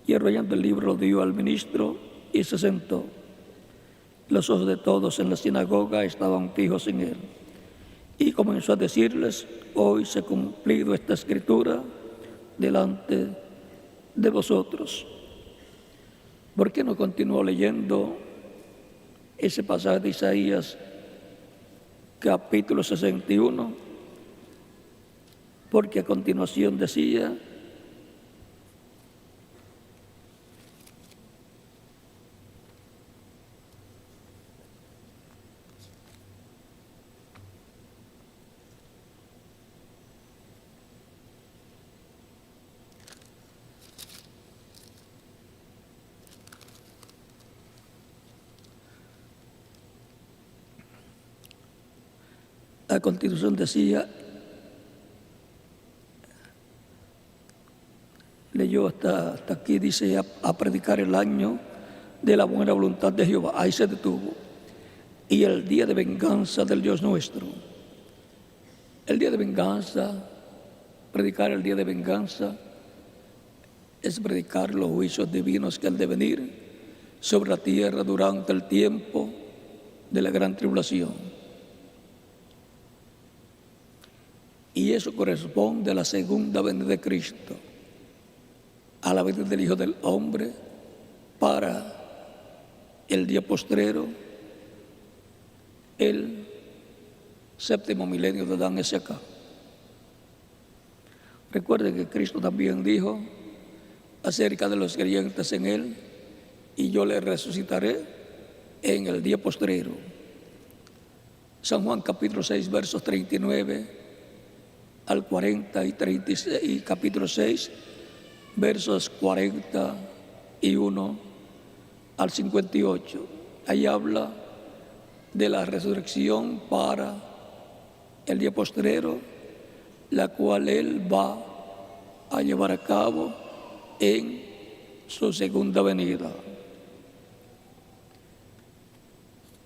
Y enrollando el libro lo dio al ministro y se sentó. Los ojos de todos en la sinagoga estaban fijos en él. Y comenzó a decirles: hoy se ha cumplido esta escritura delante de vosotros. ¿Por qué no continuó leyendo ese pasaje de Isaías, capítulo 61? Porque a continuación decía: a continuación decía, leyó hasta aquí, dice, a predicar el año de la buena voluntad de Jehová. Ahí se detuvo. Y el día de venganza del Dios nuestro. El día de venganza, predicar el día de venganza, es predicar los juicios divinos que han de venir sobre la tierra durante el tiempo de la gran tribulación. Y eso corresponde a la segunda venida de Cristo, a la venida del Hijo del Hombre para el día postrero, el séptimo milenio de Adán hacia acá. Recuerden que Cristo también dijo acerca de los creyentes en Él: y yo les resucitaré en el día postrero. San Juan capítulo 6, versos 39 al 40 y 36, y capítulo 6, versos 41 al 58. Ahí habla de la resurrección para el día postrero, la cual Él va a llevar a cabo en su segunda venida.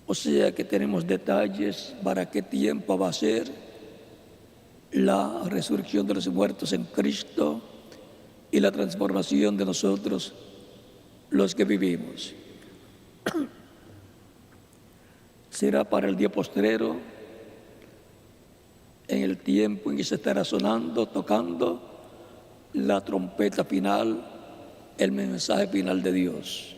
O sea que tenemos detalles para qué tiempo va a ser la resurrección de los muertos en Cristo y la transformación de nosotros, los que vivimos. Será para el día postrero, en el tiempo en que se estará sonando, tocando la trompeta final, el mensaje final de Dios.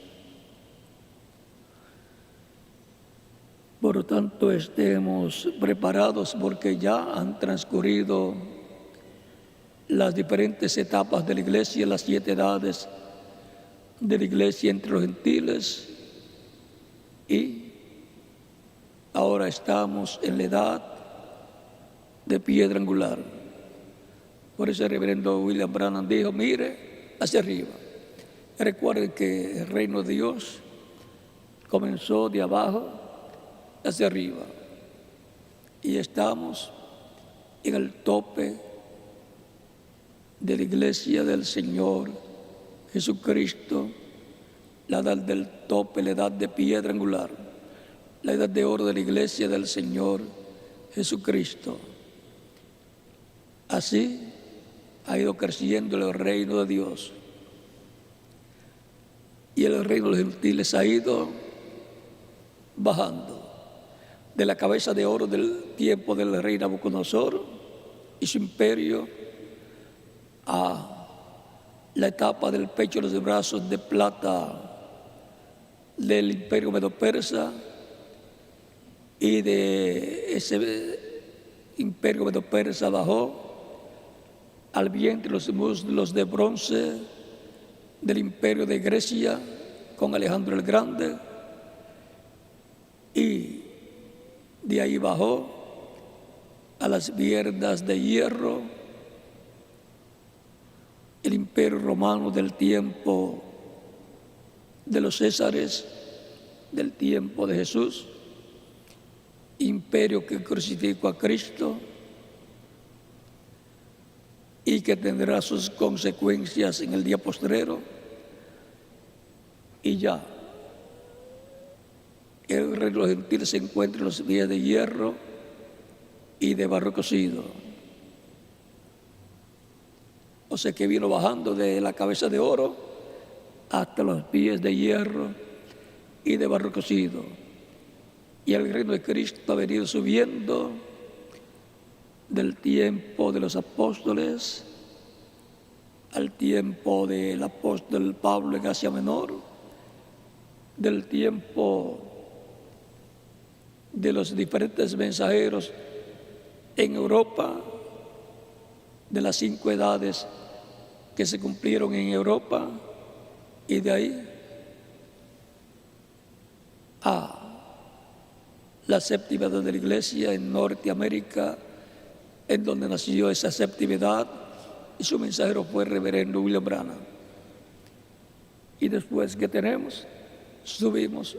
Por lo tanto, estemos preparados, porque ya han transcurrido las diferentes etapas de la Iglesia, las 7 edades de la Iglesia entre los gentiles, y ahora estamos en la edad de piedra angular. Por eso el reverendo William Branham dijo: mire hacia arriba. Recuerden que el reino de Dios comenzó de abajo hacia arriba, y estamos en el tope de la iglesia del Señor Jesucristo, la edad del tope, la edad de piedra angular, la edad de oro de la iglesia del Señor Jesucristo. Así ha ido creciendo el reino de Dios, y el reino de los gentiles ha ido bajando de la cabeza de oro del tiempo del rey Nabucodonosor y su imperio a la etapa del pecho y los brazos de plata del imperio medo-persa, y de ese imperio medo-persa bajó al vientre los muslos de bronce del imperio de Grecia con Alejandro el Grande, y de ahí bajó a las piernas de hierro el imperio romano del tiempo de los Césares, del tiempo de Jesús, imperio que crucificó a Cristo y que tendrá sus consecuencias en el día postrero. Y ya el reino de los gentiles se encuentra en los pies de hierro y de barro cocido. O sea que vino bajando de la cabeza de oro hasta los pies de hierro y de barro cocido. Y el reino de Cristo ha venido subiendo del tiempo de los apóstoles al tiempo del apóstol Pablo en Asia Menor, del tiempo de los diferentes mensajeros en Europa, de las 5 edades que se cumplieron en Europa, y de ahí a la séptima edad de la Iglesia en Norteamérica, en donde nació esa séptima edad, y su mensajero fue el reverendo William Branham. Y después, ¿qué tenemos? Subimos,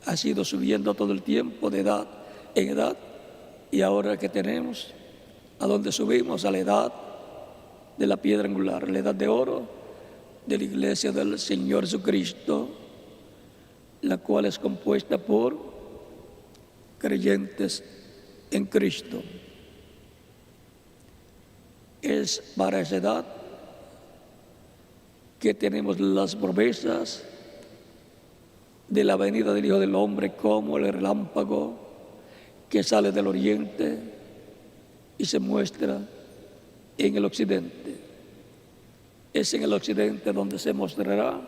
ha sido subiendo todo el tiempo de edad en edad, y ahora ¿qué tenemos? ¿A dónde subimos? A la edad de la piedra angular, la edad de oro de la Iglesia del Señor Jesucristo, la cual es compuesta por creyentes en Cristo. Es para esa edad que tenemos las promesas de la venida del Hijo del Hombre como el relámpago que sale del oriente y se muestra en el occidente. Es en el occidente donde se mostrará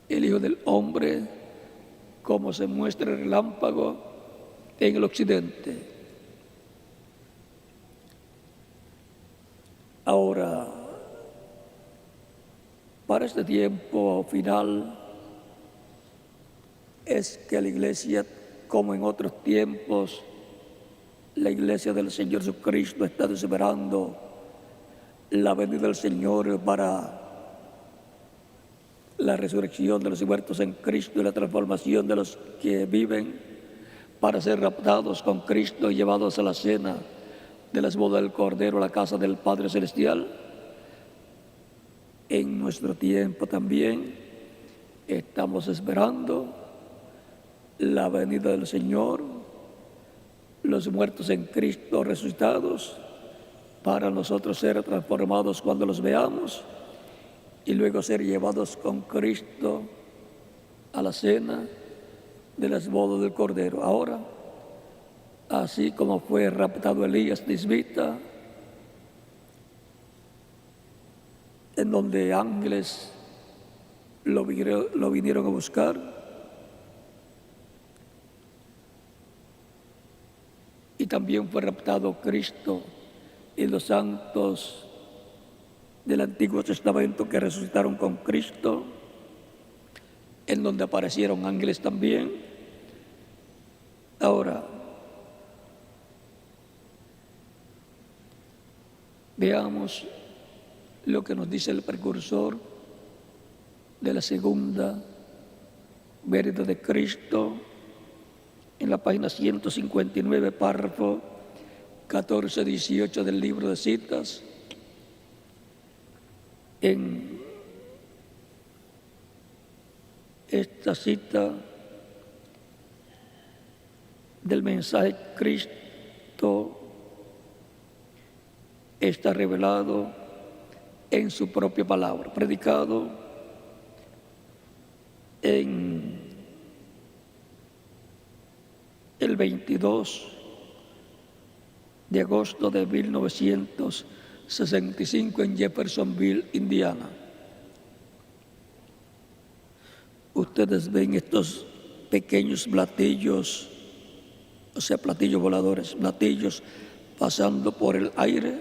el Hijo del Hombre como se muestra el relámpago en el occidente. Ahora, para este tiempo final, es que la Iglesia, como en otros tiempos, la Iglesia del Señor Jesucristo está esperando la venida del Señor para la resurrección de los muertos en Cristo y la transformación de los que viven para ser raptados con Cristo y llevados a la cena de las bodas del Cordero, a la casa del Padre Celestial. En nuestro tiempo también estamos esperando la venida del Señor, los muertos en Cristo resucitados, para nosotros ser transformados cuando los veamos y luego ser llevados con Cristo a la cena de las bodas del Cordero. Ahora, así como fue raptado Elías tisbita, en donde ángeles lo vinieron a buscar, y también fue raptado Cristo y los santos del Antiguo Testamento que resucitaron con Cristo, en donde aparecieron ángeles también. Ahora, veamos lo que nos dice el precursor de la segunda venida de Cristo en la página 159, párrafo 14-18 del libro de citas. En esta cita del mensaje, Cristo está revelado en su propia palabra, predicado en el 22 de agosto de 1960 65 en Jeffersonville, Indiana. Ustedes ven estos pequeños platillos, o sea, platillos voladores, platillos pasando por el aire,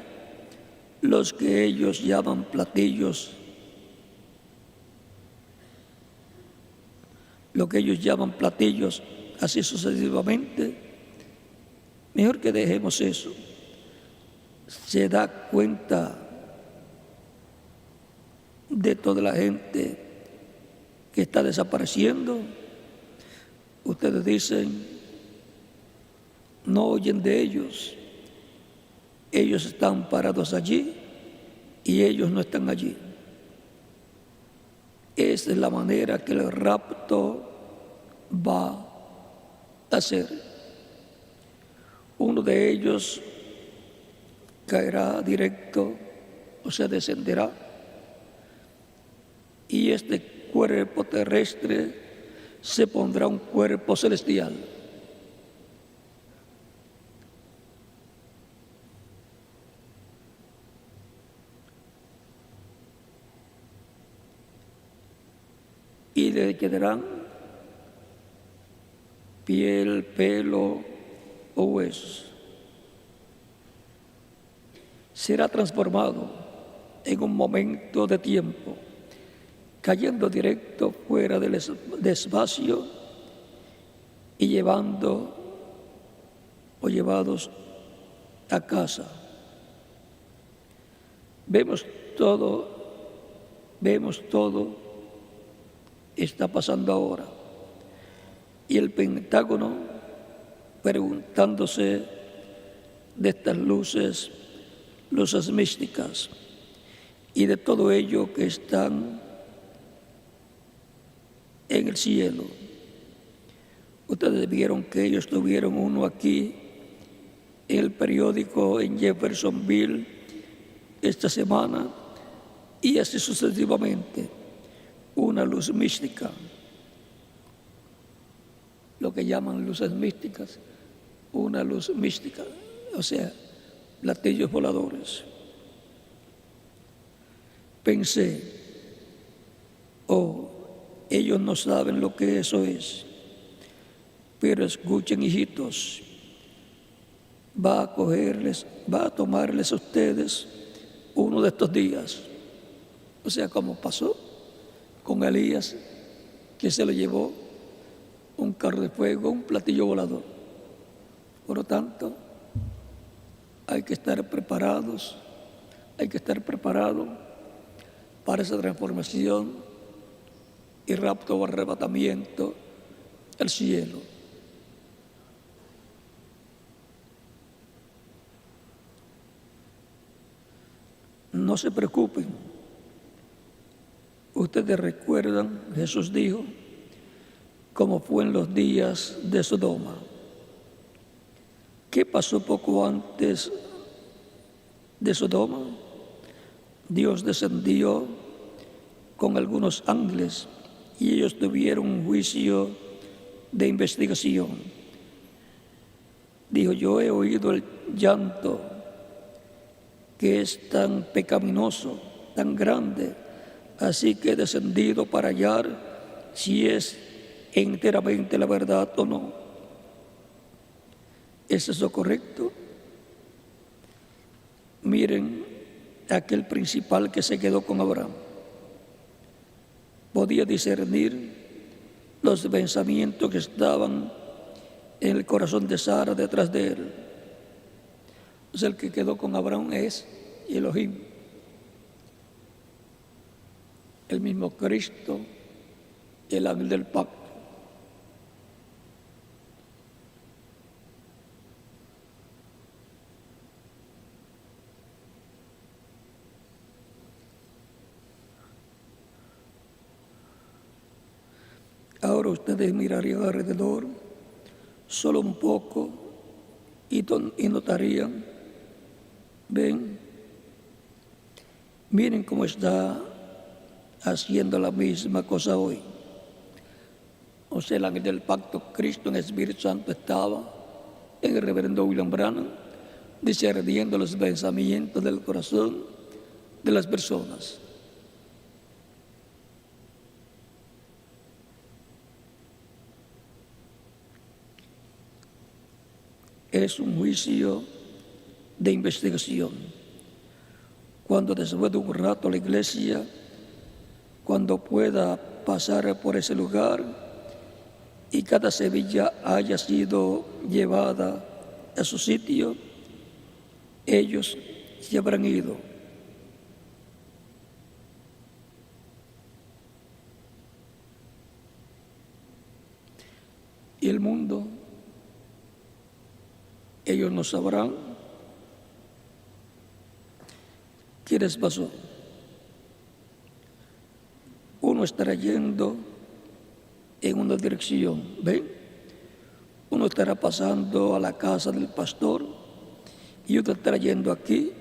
los que ellos llaman platillos, así sucesivamente. Mejor que dejemos eso. Se da cuenta de toda la gente que está desapareciendo. Ustedes dicen, no oyen de ellos. Ellos están parados allí y ellos no están allí. Esa es la manera que el rapto va a ser. Uno de ellos caerá directo, o sea, descenderá, y este cuerpo terrestre se pondrá un cuerpo celestial. Y le quedarán piel, pelo o huesos. Será transformado en un momento de tiempo, cayendo directo fuera del espacio y llevados a casa. Vemos todo está pasando ahora. Y el Pentágono preguntándose de estas luces místicas y de todo ello que están en el cielo. Ustedes vieron que ellos tuvieron uno aquí en el periódico en Jeffersonville esta semana, y así sucesivamente. Una luz mística, lo que llaman luces místicas, una luz mística, o sea, platillos voladores. Pensé, ellos no saben lo que eso es, pero escuchen, hijitos, va a tomarles a ustedes uno de estos días, o sea, como pasó con Elías, que se lo llevó un carro de fuego, un platillo volador. Por lo tanto, hay que estar preparados para esa transformación y rapto o arrebatamiento al cielo. No se preocupen. Ustedes recuerdan, Jesús dijo, cómo fue en los días de Sodoma. ¿Qué pasó poco antes de Sodoma? Dios descendió con algunos ángeles y ellos tuvieron un juicio de investigación. Dijo, yo he oído el llanto que es tan pecaminoso, tan grande, así que he descendido para hallar si es enteramente la verdad o no. ¿Es eso correcto? Miren, aquel principal que se quedó con Abraham podía discernir los pensamientos que estaban en el corazón de Sara detrás de él. O sea, el que quedó con Abraham es Elohim, el mismo Cristo, el ángel del pacto. Ahora ustedes mirarían alrededor solo un poco y notarían, miren cómo está haciendo la misma cosa hoy. O sea, el ángel del pacto, Cristo en el Espíritu Santo estaba en el reverendo William Branham, discerniendo los pensamientos del corazón de las personas. Es un juicio de investigación. Cuando después de un rato la iglesia, cuando pueda pasar por ese lugar y cada semilla haya sido llevada a su sitio, ellos se habrán ido. Y el mundo, ellos no sabrán qué les pasó. Uno estará yendo en una dirección, ¿ven? Uno estará pasando a la casa del pastor y otro estará yendo aquí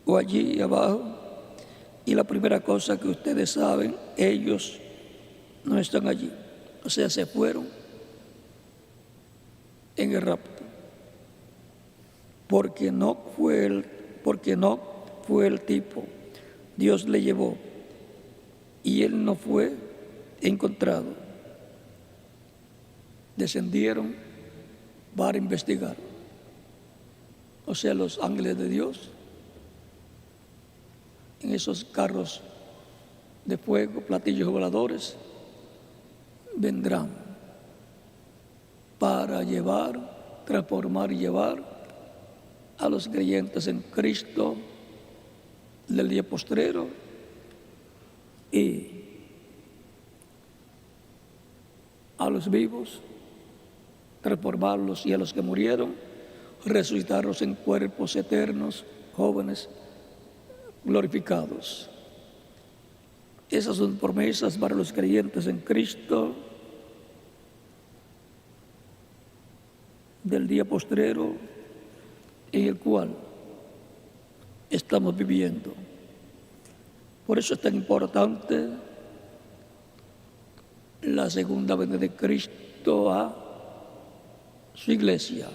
o allí abajo. Y la primera cosa que ustedes saben, ellos no están allí. O sea, se fueron en el rapto. Porque no fue el tipo. Dios le llevó y él no fue encontrado. Descendieron para investigar. O sea, los ángeles de Dios en esos carros de fuego, platillos voladores, vendrán para llevar, transformar y llevar a los creyentes en Cristo del día postrero y a los vivos, transformarlos, y a los que murieron, resucitarlos en cuerpos eternos, jóvenes, glorificados. Esas son promesas para los creyentes en Cristo del día postrero en el cual estamos viviendo. Por eso es tan importante la segunda venida de Cristo a su iglesia.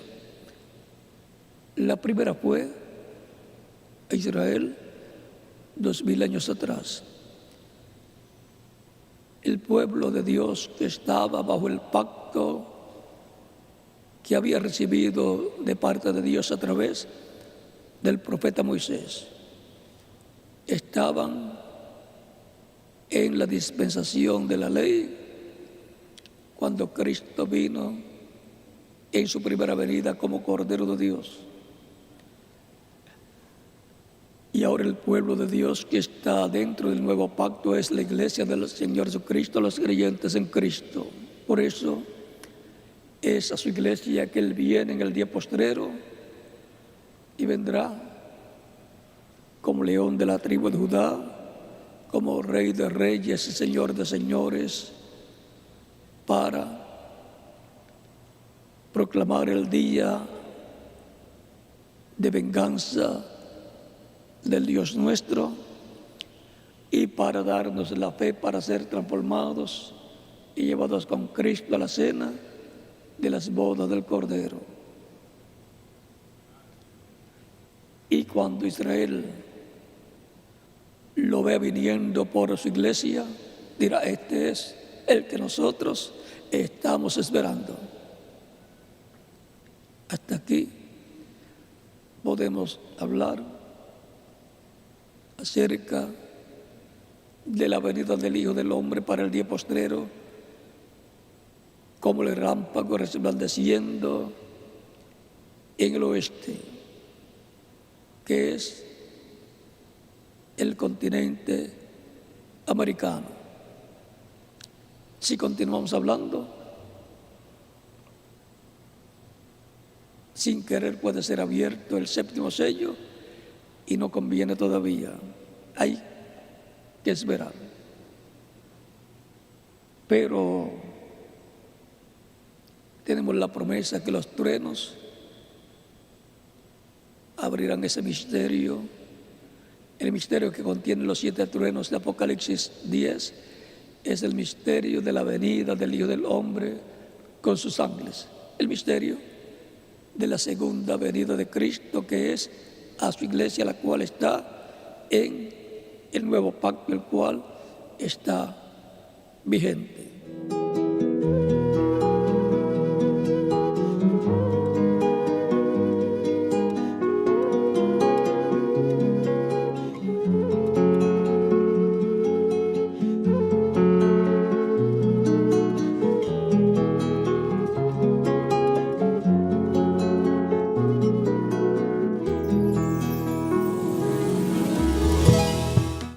La primera fue a Israel 2000 años atrás. El pueblo de Dios que estaba bajo el pacto que había recibido de parte de Dios a través del profeta Moisés. Estaban en la dispensación de la ley cuando Cristo vino en su primera venida como Cordero de Dios. Y ahora el pueblo de Dios que está dentro del nuevo pacto es la iglesia del Señor Jesucristo, los creyentes en Cristo. Por eso es a su iglesia que Él viene en el día postrero y vendrá como león de la tribu de Judá, como Rey de reyes y Señor de señores, para proclamar el día de venganza del Dios nuestro y para darnos la fe para ser transformados y llevados con Cristo a la cena de las bodas del Cordero. Y cuando Israel lo vea viniendo por su iglesia, dirá: este es el que nosotros estamos esperando. Hasta aquí podemos hablar acerca de la venida del Hijo del Hombre para el día postrero, como el relámpago resplandeciendo en el oeste, que es el continente americano. Si continuamos hablando, sin querer puede ser abierto el séptimo sello y no conviene todavía. Hay que esperar. Pero tenemos la promesa que los truenos abrirán ese misterio, el misterio que contiene los 7 truenos de Apocalipsis 10, es el misterio de la venida del Hijo del Hombre con sus ángeles. El misterio de la segunda venida de Cristo, que es a su iglesia, la cual está en el nuevo pacto, el cual está vigente.